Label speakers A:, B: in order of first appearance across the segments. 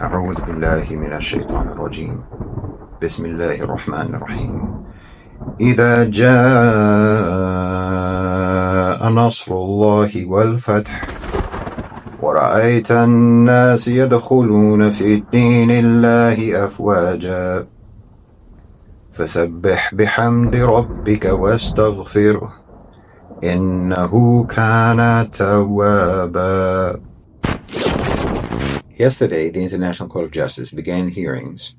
A: أعوذ بالله من الشيطان الرجيم. بسم الله الرحمن الرحيم. إذا جاء نصر الله والفتح ورأيت الناس يدخلون في الدين الله أفواجا فسبح بحمد ربك واستغفره إنه كان توابا. Yesterday, the International Court of Justice began hearings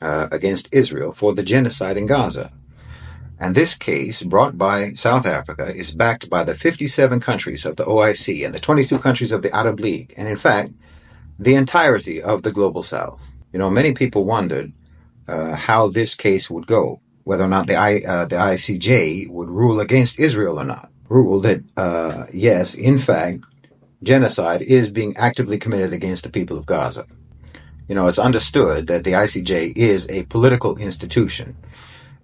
A: against Israel for the genocide in Gaza. And this case, brought by South Africa, is backed by the 57 countries of the OIC and the 22 countries of the Arab League, and in fact, the entirety of the Global South. You know, many people wondered how this case would go, whether or not the ICJ would rule against Israel or not. Rule that, yes, in fact, genocide is being actively committed against the people of Gaza. You know, it's understood that the ICJ is a political institution,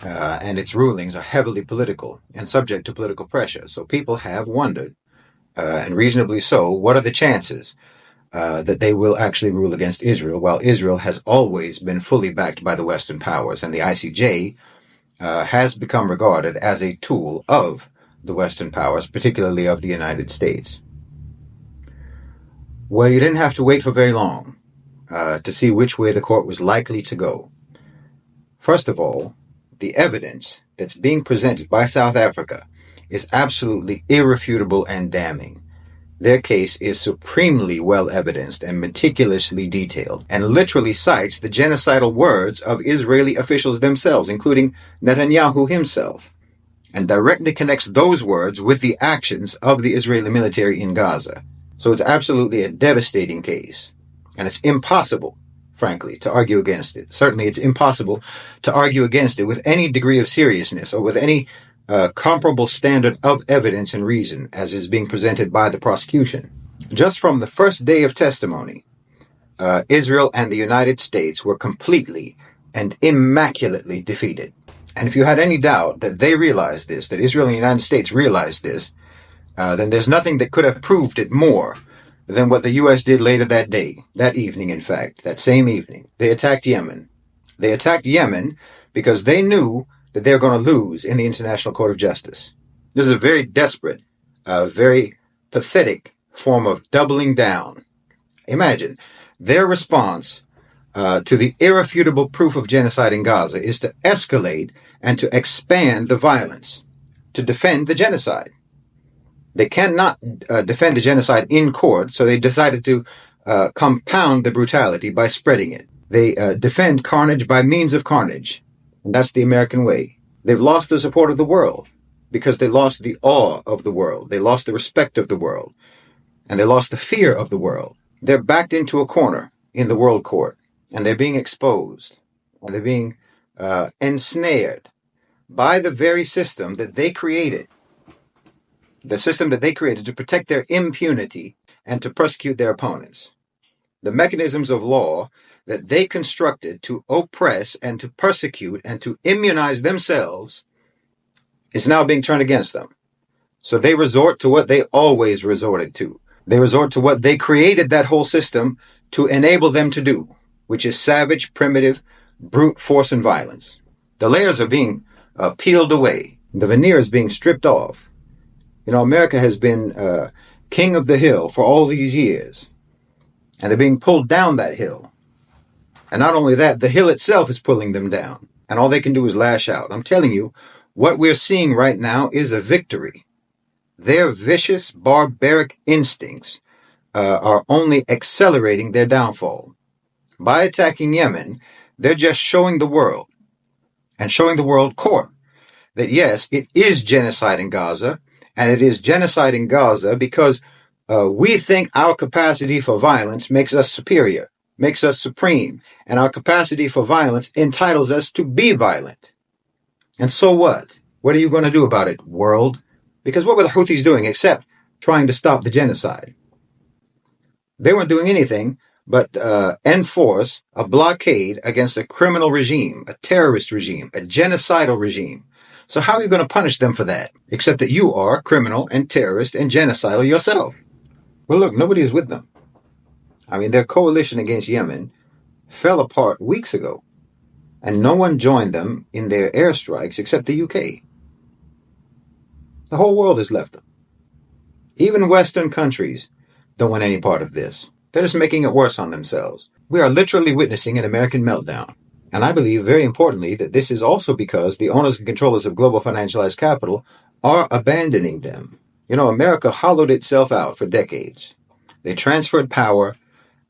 A: and its rulings are heavily political and subject to political pressure. So people have wondered, and reasonably so, what are the chances that they will actually rule against Israel, while Israel has always been fully backed by the Western powers, and the ICJ has become regarded as a tool of the Western powers, particularly of the United States. Well, you didn't have to wait for very long to see which way the court was likely to go. First of all, the evidence that's being presented by South Africa is absolutely irrefutable and damning. Their case is supremely well evidenced and meticulously detailed, and literally cites the genocidal words of Israeli officials themselves, including Netanyahu himself, and directly connects those words with the actions of the Israeli military in Gaza. So it's absolutely a devastating case, and it's impossible, frankly, to argue against it. Certainly it's impossible to argue against it with any degree of seriousness or with any comparable standard of evidence and reason as is being presented by the prosecution. Just from the first day of testimony, Israel and the United States were completely and immaculately defeated. And if you had any doubt that they realized this, that Israel and the United States realized this, then there's nothing that could have proved it more than what the U.S. did later that day, that evening, in fact, that same evening. They attacked Yemen. They attacked Yemen because they knew that they're going to lose in the International Court of Justice. This is a very desperate, very pathetic form of doubling down. Imagine, their response to the irrefutable proof of genocide in Gaza is to escalate and to expand the violence, to defend the genocide. They cannot defend the genocide in court, so they decided to compound the brutality by spreading it. They defend carnage by means of carnage. That's the American way. They've lost the support of the world because they lost the awe of the world. They lost the respect of the world. And they lost the fear of the world. They're backed into a corner in the world court, and they're being exposed. And they're being ensnared by the very system that they created. The system that they created to protect their impunity and to persecute their opponents. The mechanisms of law that they constructed to oppress and to persecute and to immunize themselves is now being turned against them. So they resort to what they always resorted to. They resort to what they created that whole system to enable them to do, which is savage, primitive, brute force and violence. The layers are being peeled away. The veneer is being stripped off. You know, America has been king of the hill for all these years, and they're being pulled down that hill. And not only that, the hill itself is pulling them down, and all they can do is lash out. I'm telling you, what we're seeing right now is a victory. Their vicious, barbaric instincts are only accelerating their downfall. By attacking Yemen, they're just showing the world, and showing the world court, that yes, it is genocide in Gaza, and it is genocide in Gaza because we think our capacity for violence makes us superior, makes us supreme, and our capacity for violence entitles us to be violent. And so what? What are you going to do about it, world? Because what were the Houthis doing except trying to stop the genocide? They weren't doing anything but enforce a blockade against a criminal regime, a terrorist regime, a genocidal regime. So how are you going to punish them for that? Except that you are criminal and terrorist and genocidal yourself. Well, look, nobody is with them. I mean, their coalition against Yemen fell apart weeks ago, and no one joined them in their airstrikes except the UK. The whole world has left them. Even Western countries don't want any part of this. They're just making it worse on themselves. We are literally witnessing an American meltdown. And I believe, very importantly, that this is also because the owners and controllers of global financialized capital are abandoning them. You know, America hollowed itself out for decades. They transferred power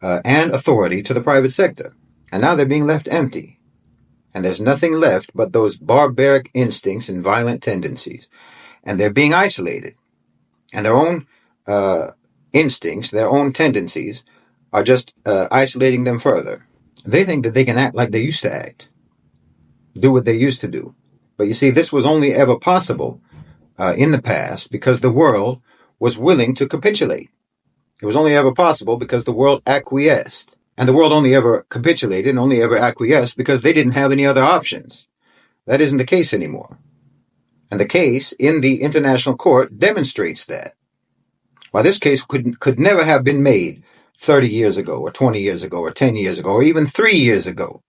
A: and authority to the private sector. And now they're being left empty. And there's nothing left but those barbaric instincts and violent tendencies. And they're being isolated. And their own instincts, their own tendencies, are just isolating them further. They think that they can act like they used to act, do what they used to do. But you see, this was only ever possible in the past because the world was willing to capitulate. It was only ever possible because the world acquiesced. And the world only ever capitulated and only ever acquiesced because they didn't have any other options. That isn't the case anymore. And the case in the international court demonstrates that. While this case could never have been made 30 years ago, or 20 years ago, or 10 years ago, or even 3 years ago.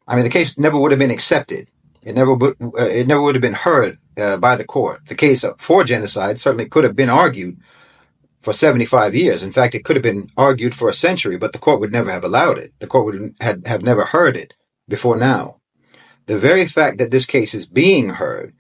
A: I mean, the case never would have been accepted. It never would have been heard by the court. The case for genocide certainly could have been argued for 75 years. In fact, it could have been argued for a century, but the court would never have allowed it. The court would have never heard it before now. The very fact that this case is being heard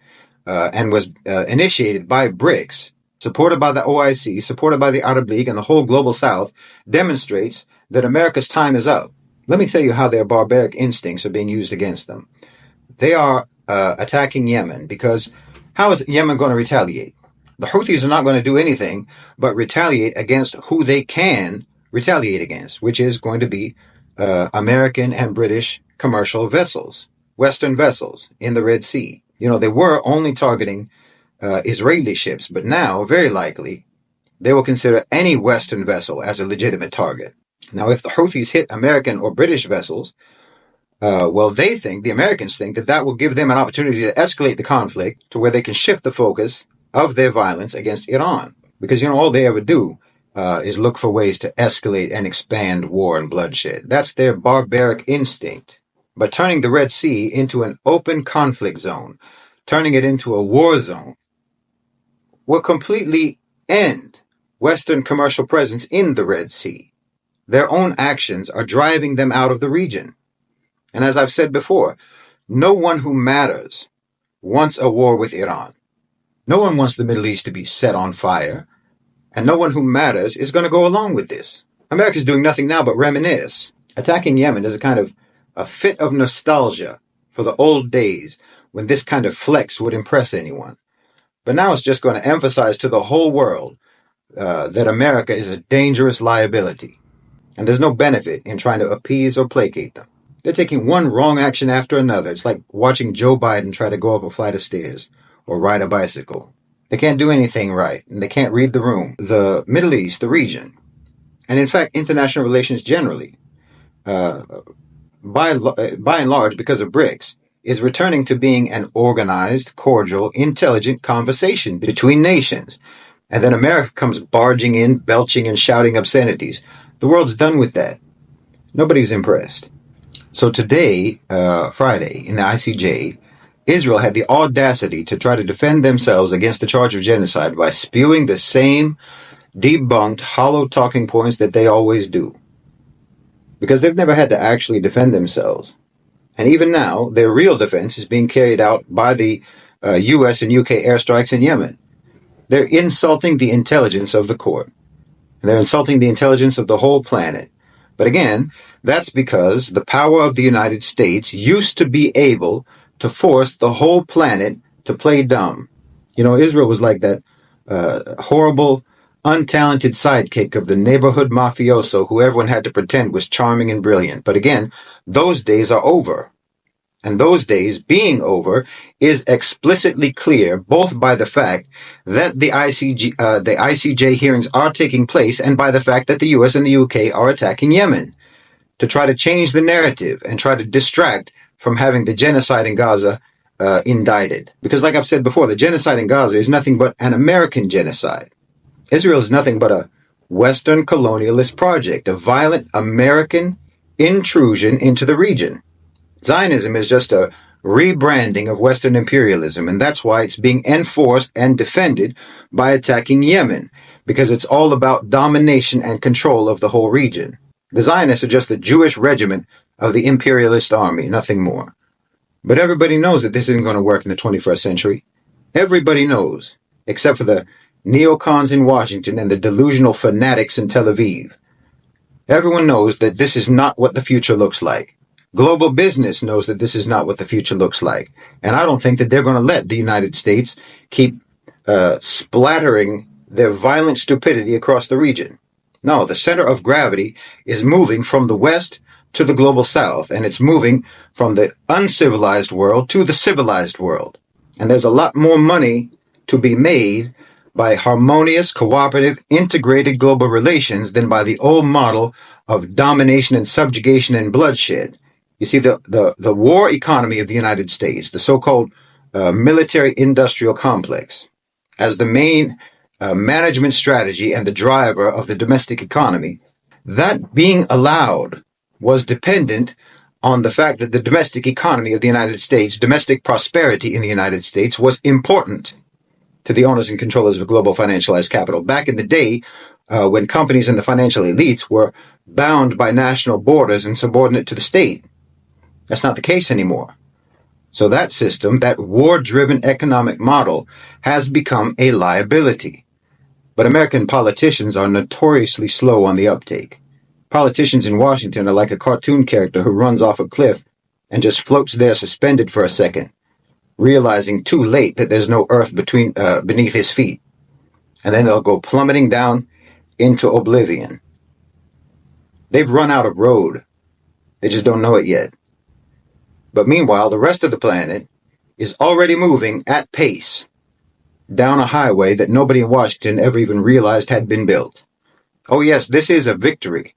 A: and was initiated by BRICS, supported by the OIC, supported by the Arab League and the whole global South, demonstrates that America's time is up. Let me tell you how their barbaric instincts are being used against them. They are attacking Yemen because how is Yemen going to retaliate? The Houthis are not going to do anything but retaliate against who they can retaliate against, which is going to be American and British commercial vessels, Western vessels in the Red Sea. You know, they were only targeting Israeli ships, but now, very likely, they will consider any Western vessel as a legitimate target. Now, if the Houthis hit American or British vessels, well, the Americans think that will give them an opportunity to escalate the conflict to where they can shift the focus of their violence against Iran. Because, you know, all they ever do is look for ways to escalate and expand war and bloodshed. That's their barbaric instinct. But turning the Red Sea into an open conflict zone, turning it into a war zone, will completely end Western commercial presence in the Red Sea. Their own actions are driving them out of the region. And as I've said before, no one who matters wants a war with Iran. No one wants the Middle East to be set on fire. And no one who matters is going to go along with this. America's doing nothing now but reminisce. Attacking Yemen is a kind of a fit of nostalgia for the old days when this kind of flex would impress anyone. But now it's just going to emphasize to the whole world that America is a dangerous liability. And there's no benefit in trying to appease or placate them. They're taking one wrong action after another. It's like watching Joe Biden try to go up a flight of stairs or ride a bicycle. They can't do anything right, and they can't read the room. The Middle East, the region, and in fact, international relations generally, by and large, because of BRICS, is returning to being an organized, cordial, intelligent conversation between nations. And then America comes barging in, belching and shouting obscenities. The world's done with that. Nobody's impressed. So today, Friday, in the ICJ, Israel had the audacity to try to defend themselves against the charge of genocide by spewing the same debunked, hollow talking points that they always do. Because they've never had to actually defend themselves. And even now, their real defense is being carried out by the U.S. and U.K. airstrikes in Yemen. They're insulting the intelligence of the court. And they're insulting the intelligence of the whole planet. But again, that's because the power of the United States used to be able to force the whole planet to play dumb. You know, Israel was like that horrible, untalented sidekick of the neighborhood mafioso who everyone had to pretend was charming and brilliant. But again, those days are over. And those days being over is explicitly clear both by the fact that the ICJ hearings are taking place and by the fact that the US and the UK are attacking Yemen to try to change the narrative and try to distract from having the genocide in Gaza indicted. Because like I've said before, the genocide in Gaza is nothing but an American genocide. Israel is nothing but a Western colonialist project, a violent American intrusion into the region. Zionism is just a rebranding of Western imperialism, and that's why it's being enforced and defended by attacking Yemen, because it's all about domination and control of the whole region. The Zionists are just the Jewish regiment of the imperialist army, nothing more. But everybody knows that this isn't going to work in the 21st century. Everybody knows, except for the neocons in Washington and the delusional fanatics in Tel Aviv. Everyone knows that this is not what the future looks like. Global business knows that this is not what the future looks like. And I don't think that they're going to let the United States keep splattering their violent stupidity across the region. No, the center of gravity is moving from the West to the global South, and it's moving from the uncivilized world to the civilized world. And there's a lot more money to be made by harmonious, cooperative, integrated global relations than by the old model of domination and subjugation and bloodshed. You see, the war economy of the United States, the so-called military-industrial complex, as the main management strategy and the driver of the domestic economy, that being allowed was dependent on the fact that the domestic economy of the United States, domestic prosperity in the United States, was important to the owners and controllers of global financialized capital. Back in the day, when companies and the financial elites were bound by national borders and subordinate to the state. That's not the case anymore. So that system, that war-driven economic model, has become a liability. But American politicians are notoriously slow on the uptake. Politicians in Washington are like a cartoon character who runs off a cliff and just floats there suspended for a second, realizing too late that there's no earth beneath his feet. And then they'll go plummeting down into oblivion. They've run out of road. They just don't know it yet. But meanwhile, the rest of the planet is already moving at pace down a highway that nobody in Washington ever even realized had been built. Oh yes, this is a victory.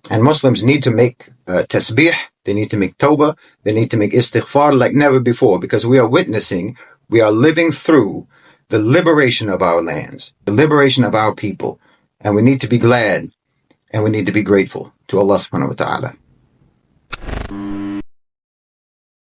A: And Muslims need to make tasbih, they need to make tawbah, they need to make istighfar like never before, because we are living through the liberation of our lands, the liberation of our people. And we need to be glad and we need to be grateful to Allah subhanahu wa ta'ala.